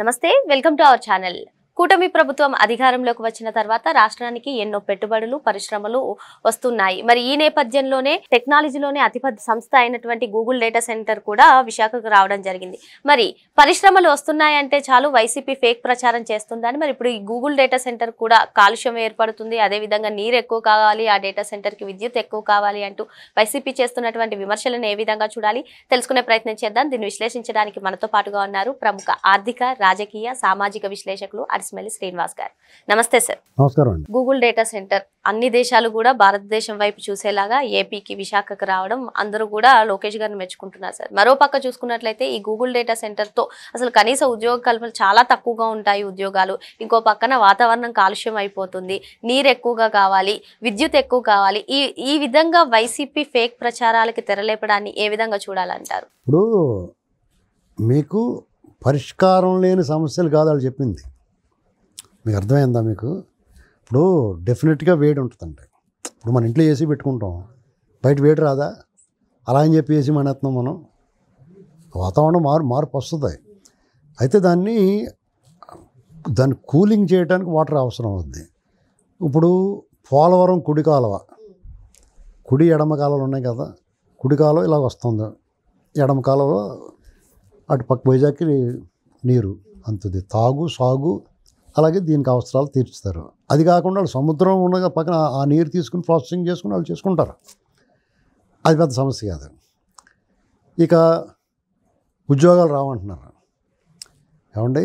నమస్తే, welcome to our channel. కూటమి ప్రభుత్వం అధికారంలోకి వచ్చిన తర్వాత రాష్ట్రానికి ఎన్నో పెట్టుబడులు పరిశ్రమలు వస్తున్నాయి. మరి ఈ నేపథ్యంలోనే టెక్నాలజీలోనే అతిపెద్ద సంస్థ అయినటువంటి గూగుల్ డేటా సెంటర్ కూడా విశాఖకు రావడం జరిగింది. మరి పరిశ్రమలు వస్తున్నాయంటే చాలు వైసీపీ ఫేక్ ప్రచారం చేస్తుందని, మరి ఇప్పుడు ఈ గూగుల్ డేటా సెంటర్ కూడా కాలుష్యం ఏర్పడుతుంది, అదేవిధంగా నీరు ఎక్కువ కావాలి, ఆ డేటా సెంటర్కి విద్యుత్ ఎక్కువ కావాలి అంటూ వైసీపీ చేస్తున్నటువంటి విమర్శలను ఏ విధంగా చూడాలి తెలుసుకునే ప్రయత్నం చేద్దాం. దీన్ని విశ్లేషించడానికి మనతో పాటుగా ఉన్నారు ప్రముఖ ఆర్థిక రాజకీయ సామాజిక విశ్లేషకులు అడిసిమల్లి శ్రీనివాస్ గారు. నమస్తే సార్. నమస్కారం అండి. గూగుల్ డేటా సెంటర్ అన్ని దేశాలు కూడా భారతదేశం వైపు చూసేలాగా ఏపీకి విశాఖకు రావడం అందరూ కూడా లోకేష్ గారిని మెచ్చుకుంటున్నారు సార్. మరో పక్క చూసుకున్నట్లయితే ఈ గూగుల్ డేటా సెంటర్ తో అసలు కనీస ఉద్యోగ కల్పన చాలా తక్కువగా ఉంటాయి ఉద్యోగాలు. ఇంకో పక్కన వాతావరణం కాలుష్యం అయిపోతుంది, నీరు ఎక్కువగా కావాలి, విద్యుత్ ఎక్కువ కావాలి. ఈ విధంగా వైసీపీ ఫేక్ ప్రచారాలకి తెరలేపడాన్ని ఏ విధంగా చూడాలంటారు? ఇప్పుడు మీకు పరిష్కారం లేని సమస్యలు కాదు వాళ్ళు చెప్పింది. మీకు అర్థమైందా? మీకు ఇప్పుడు డెఫినెట్గా వేడి ఉంటుందండి. ఇప్పుడు మన ఇంట్లో ఏసీ పెట్టుకుంటాం, బయట వేడి రాదా? అలా అని చెప్పి ఏసీ మానేస్తున్నాం మనం. వాతావరణం మార్పు వస్తుంది. అయితే దాన్ని కూలింగ్ చేయడానికి వాటర్ అవసరం అవుద్ది. ఇప్పుడు పోలవరం కుడి కాలువ, కుడి ఎడమ కాలువలు ఉన్నాయి కదా, కుడి కాలువ ఇలా వస్తుంది, ఎడమ కాలువలో అటు పక్క వైజాగ్కి నీరు అందుతుంది, తాగు సాగు అలాగే దీనికి అవసరాలు తీర్చుతారు. అది కాకుండా వాళ్ళు సముద్రం ఉండగా పక్కన ఆ నీరు తీసుకుని ప్రాసెసింగ్ చేసుకుని వాళ్ళు చేసుకుంటారు. అది పెద్ద సమస్య కాదు. ఇక ఉద్యోగాలు రావంటున్నారు ఏమండి.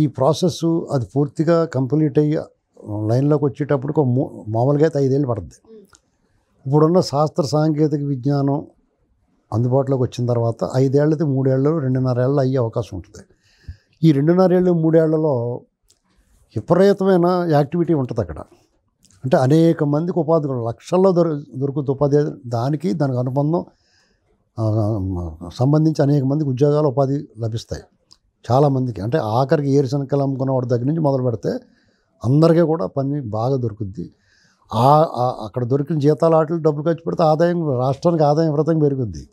ఈ ప్రాసెస్ అది పూర్తిగా కంప్లీట్ అయ్యి లైన్లోకి వచ్చేటప్పుడు మామూలుగా అయితే 5 ఏళ్ళు పడుతుంది. ఇప్పుడున్న శాస్త్ర సాంకేతిక విజ్ఞానం అందుబాటులోకి వచ్చిన తర్వాత 5 ఏళ్ళది 3 ఏళ్ళు 2.5 ఏళ్ళు అయ్యే అవకాశం ఉంటుంది. ఈ 2.5 ఏళ్ళు 3 ఏళ్లలో విపరీతమైన యాక్టివిటీ ఉంటుంది అక్కడ. అంటే అనేక మందికి ఉపాధి లక్షల్లో దొరుకుతుంది ఉపాధి. దానికి అనుబంధం సంబంధించి అనేక మందికి ఉద్యోగాలు ఉపాధి లభిస్తాయి చాలామందికి. అంటే ఆఖరికి ఏరుశనకలు అమ్ముకున్న వాడి దగ్గర నుంచి మొదలు పెడితే అందరికీ కూడా పని బాగా దొరుకుద్ది. అక్కడ దొరికిన జీతాల ఆటలు డబ్బులు ఖర్చు పెడితే ఆదాయం రాష్ట్రానికి ఆదాయం విపరీతంగా పెరుగుద్ది.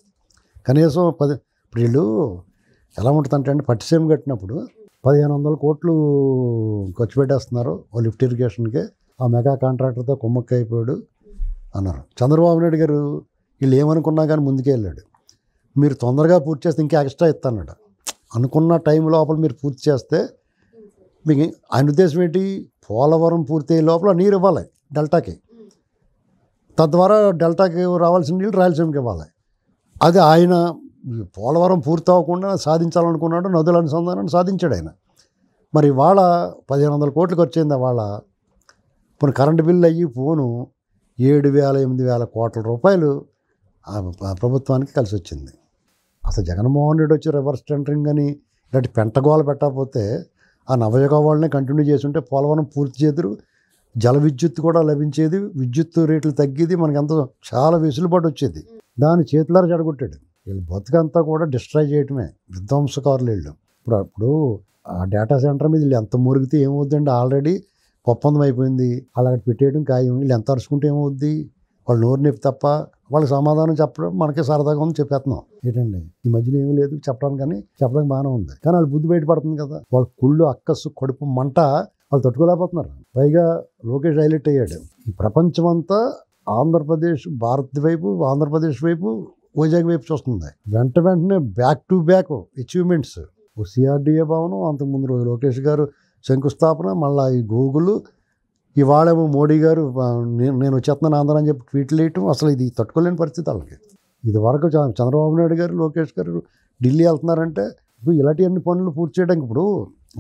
కనీసం ఇప్పుడు వీళ్ళు ఎలా ఉంటుందంటే అండి, పట్టిసీమ కట్టినప్పుడు 1500 కోట్లు ఖర్చు పెట్టేస్తున్నారు ఓ లిఫ్ట్ ఇరిగేషన్కి, ఆ మెగా కాంట్రాక్టర్తో కుమ్మక్క అయిపోయాడు అన్నారు. చంద్రబాబు నాయుడు గారు వీళ్ళు ఏమనుకున్నా కానీ ముందుకే వెళ్ళాడు. మీరు తొందరగా పూర్తి చేస్తే ఇంకా ఎక్స్ట్రా ఇస్తానట. అనుకున్న టైం లోపల మీరు పూర్తి చేస్తే మీకు ఆయన ఉద్దేశం ఏంటి, పోలవరం పూర్తి అయ్యే లోపల నీరు ఇవ్వాలి డెల్టాకి, తద్వారా డెల్టాకి రావాల్సిన నీళ్ళు రాయలసీమకి ఇవ్వాలి. అది ఆయన పోలవరం పూర్తి అవ్వకుండా సాధించాలనుకున్నాడు, నదుల అనుసంధానాన్ని సాధించాడు ఆయన. మరి ఇవాళ 1500 కోట్లు ఖర్చు అయింది. వాళ్ళ పోను కరెంటు బిల్లు అయ్యి పోను 7,000-8,000 కోట్ల రూపాయలు ప్రభుత్వానికి కలిసి వచ్చింది. అసలు జగన్మోహన్ రెడ్డి వచ్చి రివర్స్ టెండరింగ్ అని ఇలాంటి పెంటగోలు పెట్టకపోతే ఆ నవయుగ వాళ్ళని కంటిన్యూ చేస్తుంటే పోలవరం పూర్తి చేదురు, జల విద్యుత్ కూడా లభించేది, విద్యుత్ రేట్లు తగ్గేది, మనకి ఎంతో చాలా వెసులుబాటు వచ్చేది. దాన్ని చేతులారా చెడగొట్టాడు. వీళ్ళు బతుకంతా కూడా డిస్ట్రాయ్ చేయటమే, విధ్వంసకారులు వీళ్ళు. ఇప్పుడు ఆ డేటా సెంటర్ మీద వీళ్ళు ఎంత మురిగితే ఏమవుద్దండి, ఆల్రెడీ ఒప్పందం అయిపోయింది, వాళ్ళు అక్కడ పెట్టేయడం ఖాయం. వీళ్ళు ఎంత అరుచుకుంటే ఏమవుద్ది, వాళ్ళు నోరు నొప్పి తప్ప వాళ్ళకి సమాధానం చెప్పడం మనకే సరదాగా ఉంది, చెప్పేస్తున్నాం ఏంటండి. ఈ మధ్యలో ఏమీ లేదు చెప్పడానికి, కానీ చెప్పడానికి బాగానే ఉంది, కానీ వాళ్ళు బుద్ధి బయటపడుతుంది కదా. వాళ్ళ కుళ్ళు అక్కసు కడుపు మంట వాళ్ళు తట్టుకోలేకపోతున్నారు. పైగా లోకేష్ హైలైట్ అయ్యాడు. ఈ ప్రపంచం అంతా ఆంధ్రప్రదేశ్, భారత్ వైపు, ఆంధ్రప్రదేశ్ వైపు, వైజాగ్ వైపు చూస్తుంది. వెంటనే బ్యాక్ టు బ్యాక్ అచీవ్మెంట్స్. ఓ సిఆర్డిఏ భవనం, అంతకుముందు రోజు లోకేష్ గారు శంకుస్థాపన, మళ్ళీ ఈ గూగుల్, ఇవాళేమో మోడీ గారు నేను వచ్చేస్తున్నాను ఆంధ్ర అని చెప్పి ట్వీట్లు వేయటం. అసలు ఇది తట్టుకోలేని పరిస్థితి వాళ్ళకి. ఇది వరకు చంద్రబాబు నాయుడు గారు లోకేష్ గారు ఢిల్లీ వెళ్తున్నారంటే ఇప్పుడు ఇలాంటి పనులు పూర్తి చేయడానికి ఇప్పుడు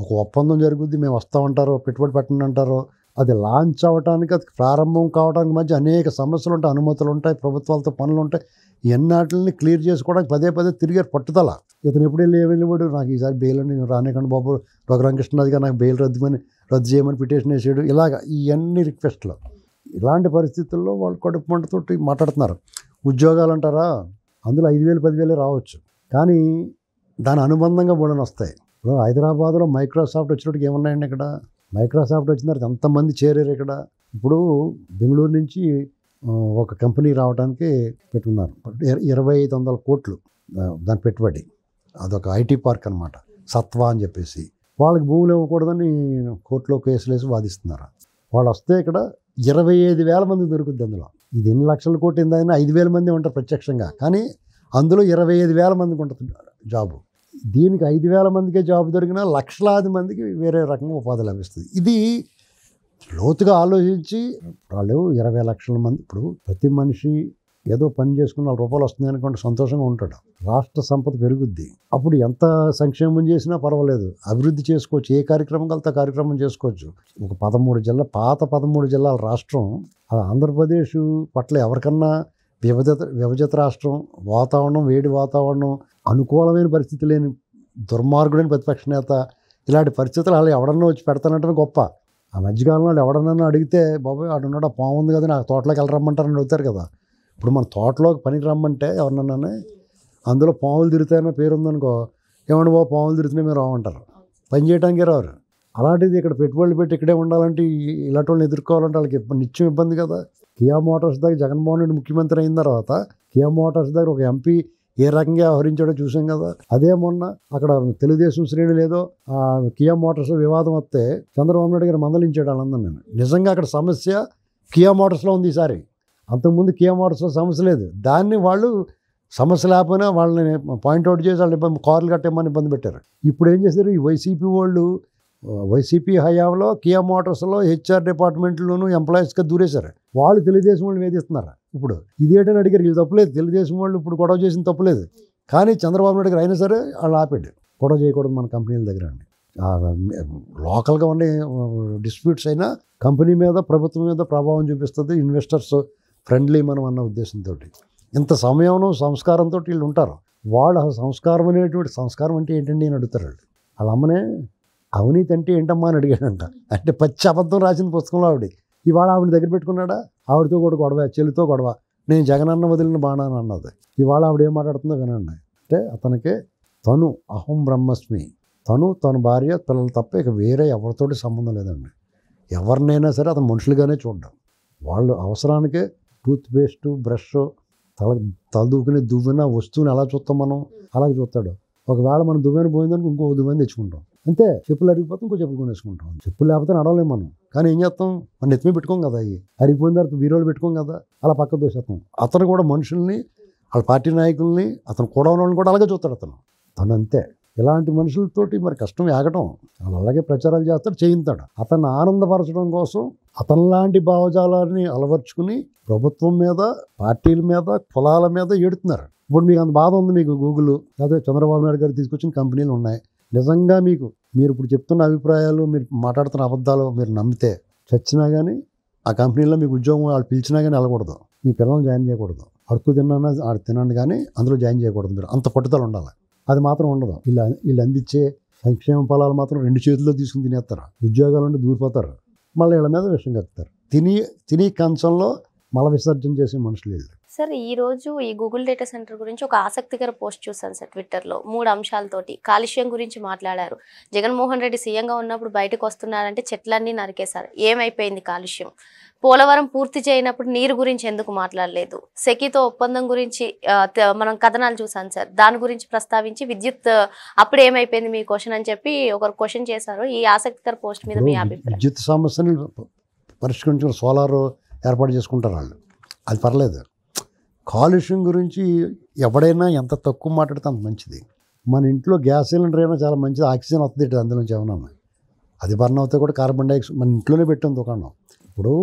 ఒక ఒప్పందం జరుగుద్ది, మేము వస్తామంటారో పెట్టుబడి పెట్టండి అంటారో, అది లాంచ్ అవ్వడానికి, అది ప్రారంభం కావడానికి మధ్య అనేక సమస్యలు ఉంటాయి, అనుమతులు ఉంటాయి, ప్రభుత్వాలతో పనులు ఉంటాయి. ఎన్నాటిని క్లియర్ చేసుకోవడానికి పదే తిరిగారు పట్టుదల. ఇతను ఎప్పుడు వెళ్ళిపోయాడు, నాకు ఈసారి బెయిల్ అని రానికండి బాబు, రఘురామకృష్ణరాజుగా నాకు బెయిల్ రద్దు చేయమని పిటిషన్ వేసాడు. ఇలాగా ఇవన్నీ రిక్వెస్ట్లు. ఇలాంటి పరిస్థితుల్లో వాళ్ళు కడుపు మంటతోటి మాట్లాడుతున్నారు. ఉద్యోగాలు అంటారా, అందులో 5,000 10,000 రావచ్చు, కానీ దాని అనుబంధంగా బోడని వస్తాయి. ఇప్పుడు హైదరాబాద్లో మైక్రోసాఫ్ట్ వచ్చినట్టుగా ఏమున్నాయండి ఇక్కడ. మైక్రోసాఫ్ట్ వచ్చిన తర్వాత ఎంతమంది చేరారు ఇక్కడ. ఇప్పుడు బెంగళూరు నుంచి ఒక కంపెనీ రావడానికి పెట్టుకున్నారు, 2,500 కోట్లు దాని పెట్టుబడి. అదొక ఐటీ పార్క్ అనమాట, సత్వా అని చెప్పేసి. వాళ్ళకి భూములు ఇవ్వకూడదని కోర్టులో కేసులు వేసి వాదిస్తున్నారు. వాళ్ళు వస్తే ఇక్కడ 25,000 మంది దొరుకుద్ది అందులో. ఇది ఎన్ని లక్షల కోటి ఏందని 5,000 మంది ఉంటారు ప్రత్యక్షంగా, కానీ అందులో 25,000 మందికి ఉంటుంది జాబు. దీనికి 5,000 మందికే జాబ్ దొరికినా లక్షలాది మందికి వేరే రకంగా ఉపాధి లభిస్తుంది. ఇది లోతుగా ఆలోచించి వాళ్ళు 20 లక్షల మంది, ఇప్పుడు ప్రతి మనిషి ఏదో పని చేసుకుని 4 రూపాయలు వస్తుంది అనుకుంటే సంతోషంగా ఉంటాడు. రాష్ట్ర సంపద పెరుగుద్ది. అప్పుడు ఎంత సంక్షేమం చేసినా పర్వాలేదు, అభివృద్ధి చేసుకోవచ్చు. ఏ కార్యక్రమం కలితే కార్యక్రమం చేసుకోవచ్చు. ఒక 13 జిల్లాల రాష్ట్రం, ఆంధ్రప్రదేశ్ పట్ల ఎవరికన్నా విభజిత రాష్ట్రం, వాతావరణం, వేడి వాతావరణం, అనుకూలమైన పరిస్థితి లేని దుర్మార్గుడైన ప్రతిపక్ష నేత, ఇలాంటి పరిస్థితులు అలా ఎవడన్నా వచ్చి పెడతానంటే గొప్ప. ఆ మధ్యకాలంలో ఎవడన్నా అడిగితే బాబాయ్ ఆడున్నాడు, ఆ పాము ఉంది కదా, నాకు తోటలోకి వెళ్ళరమ్మంటారని అడుగుతారు కదా. ఇప్పుడు మన తోటలోకి పనికి రమ్మంటే ఎవరినన్నా అందులో పాములు తిరుగుతాయన్న పేరు ఉందనుకో, ఏమన్నా బాబు పాములు తిరుగుతున్నాయి మీరు రావంటారు, పని చేయడానికి రారు. అలాంటిది ఇక్కడ పెట్టుబడులు పెట్టి ఇక్కడే ఉండాలంటే ఇలాంటి వాళ్ళని ఎదుర్కోవాలంటే వాళ్ళకి నిత్యం ఇబ్బంది కదా. కియా మోటార్స్ దగ్గర జగన్మోహన్ రెడ్డి ముఖ్యమంత్రి అయిన తర్వాత కియా మోటార్స్ దగ్గర ఒక ఎంపీ ఏ రకంగా వ్యవహరించాడో చూసాం కదా. అదే మొన్న అక్కడ తెలుగుదేశం శ్రేణులు ఏదో కియా మోటార్స్ వివాదం వస్తే చంద్రబాబు నాయుడు గారు మందలించాడు వాళ్ళందరూ. నేను నిజంగా అక్కడ సమస్య కియా మోటార్స్లో ఉంది ఈసారి. అంతకుముందు కియా మోటార్స్లో సమస్య లేదు. దాన్ని వాళ్ళు సమస్య లేకపోయినా వాళ్ళని పాయింట్అవుట్ చేసి వాళ్ళు కార్లు కట్టేమని ఇబ్బంది పెట్టారు. ఇప్పుడు ఏం చేశారు, ఈ వైసీపీ వాళ్ళు వైసీపీ హయాంలో కియా మోటార్స్లో హెచ్ఆర్ డిపార్ట్మెంట్లోనూ ఎంప్లాయీస్గా దూరేశారు. వాళ్ళు తెలుగుదేశం వాళ్ళు వేధిస్తున్నారు. ఇప్పుడు ఇదేంటని అడిగారు, ఇది తప్పులేదు, తెలుగుదేశం వాళ్ళు ఇప్పుడు గొడవ చేసిన తప్పులేదు, కానీ చంద్రబాబు నాయుడు గారు అయినా సరే వాళ్ళు ఆపాడు. గొడవ చేయకూడదు మన కంపెనీల దగ్గర అండి. లోకల్గా ఉండే డిస్ప్యూట్స్ అయినా కంపెనీ మీద, ప్రభుత్వం మీద ప్రభావం చూపిస్తుంది. ఇన్వెస్టర్స్ ఫ్రెండ్లీ మనం అన్న ఉద్దేశంతో ఇంత సమయం సంస్కారంతో వీళ్ళు ఉంటారు. వాళ్ళు ఆ సంస్కారం అనేటువంటి, సంస్కారం అంటే ఏంటండి అని అడుగుతారు. వాళ్ళ అమ్మనే అవినీతి అంటే ఏంటమ్మా అని అడిగాడంట. అంటే పచ్చి అబద్ధం రాసిన పుస్తకంలో ఆవిడ. ఇవాళ ఆవిడ దగ్గర పెట్టుకున్నాడా, ఆవిడతో కూడా గొడవ, చెల్లితో గొడవ, నేను జగనన్న వదిలిన బాణాన్ని అన్నది. ఇవాళ ఆవిడ ఏం మాట్లాడుతుందో వినండి. అంటే అతనికి తను అహం బ్రహ్మస్మి, తన భార్య, పిల్లలు తప్ప ఇక వేరే ఎవరితోటి సంబంధం లేదండి. ఎవరినైనా సరే అతను మనుషులుగానే చూడడం. వాళ్ళు అవసరానికే టూత్ పేస్ట్, బ్రష్, తలదూకునే దువ్వెన వస్తువుని ఎలా చూస్తాం మనం, అలాగే చూస్తాడు. ఒకవేళ మనం దువ్వెన పోయిందని ఇంకో దువ్వెన తెచ్చుకుంటాం, అంతే. చెప్పులు అరిగిపోతే ఇంకో చెప్పులు కొనేసుకుంటాం. చెప్పులు లేకపోతే నడవలేము మనం. కానీ ఏం చేస్తాం, మన నెత్తిమీ పెట్టుకోం కదా, అవి అరిగిపోయిన తర్వాత బీరోలు పెట్టుకోం కదా, అలా పక్క దోసేస్తాం. అతను కూడా మనుషుల్ని, వాళ్ళ పార్టీ నాయకుల్ని, అతను కూడా ఉన్న వాళ్ళని కూడా అలాగే చూస్తాడు తను అంతే. ఇలాంటి మనుషులతోటి మరి కష్టం ఆగటం. వాళ్ళు అలాగే ప్రచారాలు చేస్తాడు, చేయిస్తాడు. అతన్ని ఆనందపరచడం కోసం అతనిలాంటి భావజాలాన్ని అలవర్చుకుని ప్రభుత్వం మీద, పార్టీల మీద, కులాల మీద ఏడుతున్నారు. ఇప్పుడు మీకు అంత బాధ ఉంది, మీకు గూగుల్ లేదా చంద్రబాబు నాయుడు గారు తీసుకొచ్చిన కంపెనీలు ఉన్నాయి. నిజంగా మీరు ఇప్పుడు చెప్తున్న అభిప్రాయాలు, మీరు మాట్లాడుతున్న అబద్ధాలు మీరు నమ్మితే చచ్చినా కానీ ఆ కంపెనీలో మీకు ఉద్యోగం వాళ్ళు పిలిచినా కానీ వెళ్ళకూడదు. మీ పిల్లల్ని జాయిన్ చేయకూడదు. అడుగు తిన్నా ఆడు తినండి కానీ అందులో జాయిన్ చేయకూడదు. మీరు అంత పట్టుదల ఉండాలి. అది మాత్రం ఉండదు. వీళ్ళు అందించే సంక్షేమ ఫలాలు మాత్రం 2 చేతుల్లో తీసుకుని తినేస్తారు. ఉద్యోగాల నుండి దూరిపోతారు. మళ్ళీ వీళ్ళ మీద విషయం కలుపుతారు. తిని కంచంలో మల విసర్జన చేసే మనుషులు వీళ్ళు. సార్, ఈరోజు ఈ గూగుల్ డేటా సెంటర్ గురించి ఒక ఆసక్తికర పోస్ట్ చూసాను సార్ ట్విట్టర్లో. 3 అంశాలతోటి కాలుష్యం గురించి మాట్లాడారు. జగన్మోహన్ రెడ్డి సీఎంగా ఉన్నప్పుడు బయటకు వస్తున్నారంటే చెట్లన్నీ నరికేశారు. ఏమైపోయింది కాలుష్యం? పోలవరం పూర్తి చేయనప్పుడు నీరు గురించి ఎందుకు మాట్లాడలేదు? సెకీతో ఒప్పందం గురించి మనం కథనాలు చూసాను సార్, దాని గురించి ప్రస్తావించి విద్యుత్ అప్పుడు ఏమైపోయింది మీ క్వశ్చన్ అని చెప్పి ఒకరు క్వశ్చన్ చేశారు. ఈ ఆసక్తికర పోస్ట్ మీద మీ అభిప్రాయం? విద్యుత్ సమస్యని పరిష్కరించిన సోలార్ ఏర్పాటు చేసుకుంటారు వాళ్ళు, అది పర్లేదు. కాలుష్యం గురించి ఎవడైనా ఎంత తక్కువ మాట్లాడితే అంత మంచిది. మన ఇంట్లో గ్యాస్ సిలిండర్ అయినా చాలా మంచిది, ఆక్సిజన్ వస్తుంది అందులోంచి ఏమన్నా. అది బర్న్ అవుతే కూడా కార్బన్ డైఆక్సైడ్ మన ఇంట్లోనే పెట్టాం దుకాణం. ఇప్పుడు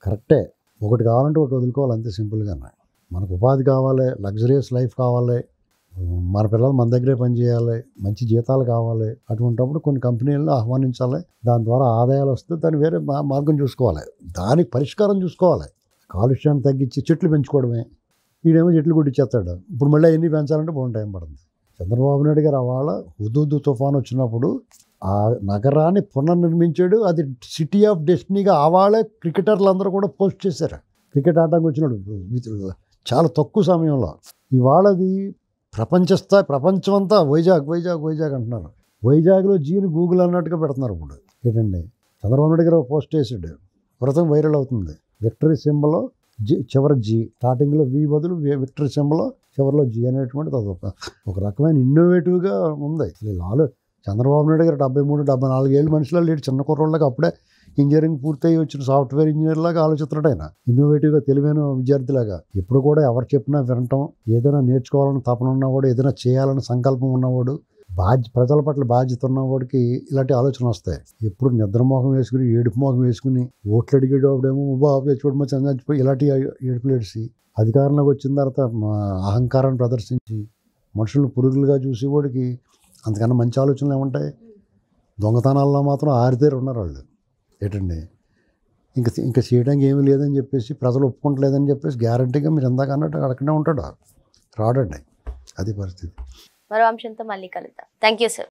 కరెక్టే, ఒకటి కావాలంటే ఒకటి వదులుకోవాలి, అంతే సింపుల్గానే. మనకు ఉపాధి కావాలి, లగ్జరియస్ లైఫ్ కావాలి, మన పిల్లలు మన దగ్గరే పనిచేయాలి, మంచి జీతాలు కావాలి. అటువంటిప్పుడు కొన్ని కంపెనీలను ఆహ్వానించాలి. దాని ద్వారా ఆదాయాలు వస్తే దాన్ని వేరే మార్గం చూసుకోవాలి, దానికి పరిష్కారం చూసుకోవాలి. కాలుష్యాన్ని తగ్గించి చెట్లు పెంచుకోవడమే. వీడేమో చెట్లు కొట్టించేస్తాడు. ఇప్పుడు మళ్ళీ ఎన్ని పెంచాలంటే బాగుంది, టైం పడుతుంది. చంద్రబాబు నాయుడు గారు అవాళ హుదూద్ తుఫాన్ వచ్చినప్పుడు ఆ నగరాన్ని పునర్నిర్మించాడు. అది సిటీ ఆఫ్ డెస్టినీగా అవాళే క్రికెటర్లు అందరూ కూడా పోస్ట్ చేశారు. క్రికెట్ ఆడడానికి వచ్చినాడు చాలా తక్కువ సమయంలో. ఇవాళది ప్రపంచం అంతా వైజాగ్ అంటున్నారు. వైజాగ్లో జీని గూగుల్ అన్నట్టుగా పెడుతున్నారు. ఇప్పుడు ఏంటండి, చంద్రబాబు నాయుడు గారు పోస్ట్ చేసాడు, ప్రస్తుతం వైరల్ అవుతుంది. విక్టరీ సింబల్ చివరి జీ, స్టార్టింగ్లో వి బదులు విక్టరీ సింబల్ చివరిలో జీ అనేటువంటిది అదొక రకమైన ఇన్నోవేటివ్గా ఉంది. చంద్రబాబు నాయుడు గారు 73-74 ఏళ్ళ మనుషులు లేడు, చిన్న కుర్రోళ్ళకి అప్పుడే ఇంజనీరింగ్ పూర్తయి వచ్చిన సాఫ్ట్వేర్ ఇంజనీర్ లాగా ఆలోచిస్తున్నాడు ఆయన, ఇన్నోవేటివ్గా తెలివైన విద్యార్థిలాగా. ఎప్పుడు కూడా ఎవరు చెప్పినా వినటం, ఏదైనా నేర్చుకోవాలని తపన ఉన్నవాడు, ఏదైనా చేయాలని సంకల్పం ఉన్నవాడు, ప్రజల పట్ల బాధ్యత ఉన్నవాడికి ఇలాంటి ఆలోచనలు వస్తాయి. ఎప్పుడు నిద్రమోహం వేసుకుని, ఏడుపు మోహం వేసుకుని, ఓట్లు అడిగేటప్పుడేమో బాబు చూడమో చంద్రపోయి ఇలాంటి ఏడుపులు ఏడిసి అధికారంలోకి వచ్చిన తర్వాత అహంకారాన్ని ప్రదర్శించి మనుషులను పురుగులుగా చూసి వాడికి అంతకన్నా మంచి ఆలోచనలు ఏముంటాయి? దొంగతనాల్లో మాత్రం ఆరితేరు ఉన్నారు వాళ్ళు. ఏంటండి, ఇంకా చేయడానికి ఏమీ లేదని చెప్పేసి, ప్రజలు ఒప్పుకుంటలేదని చెప్పేసి గ్యారంటీగా మీరు ఎందాక అన్నట్టు అక్కడనే ఉంటాడు, రాడండి. అది పరిస్థితి. మరో అంశంతో మళ్ళీ కలుద్దాం. Thank you sir.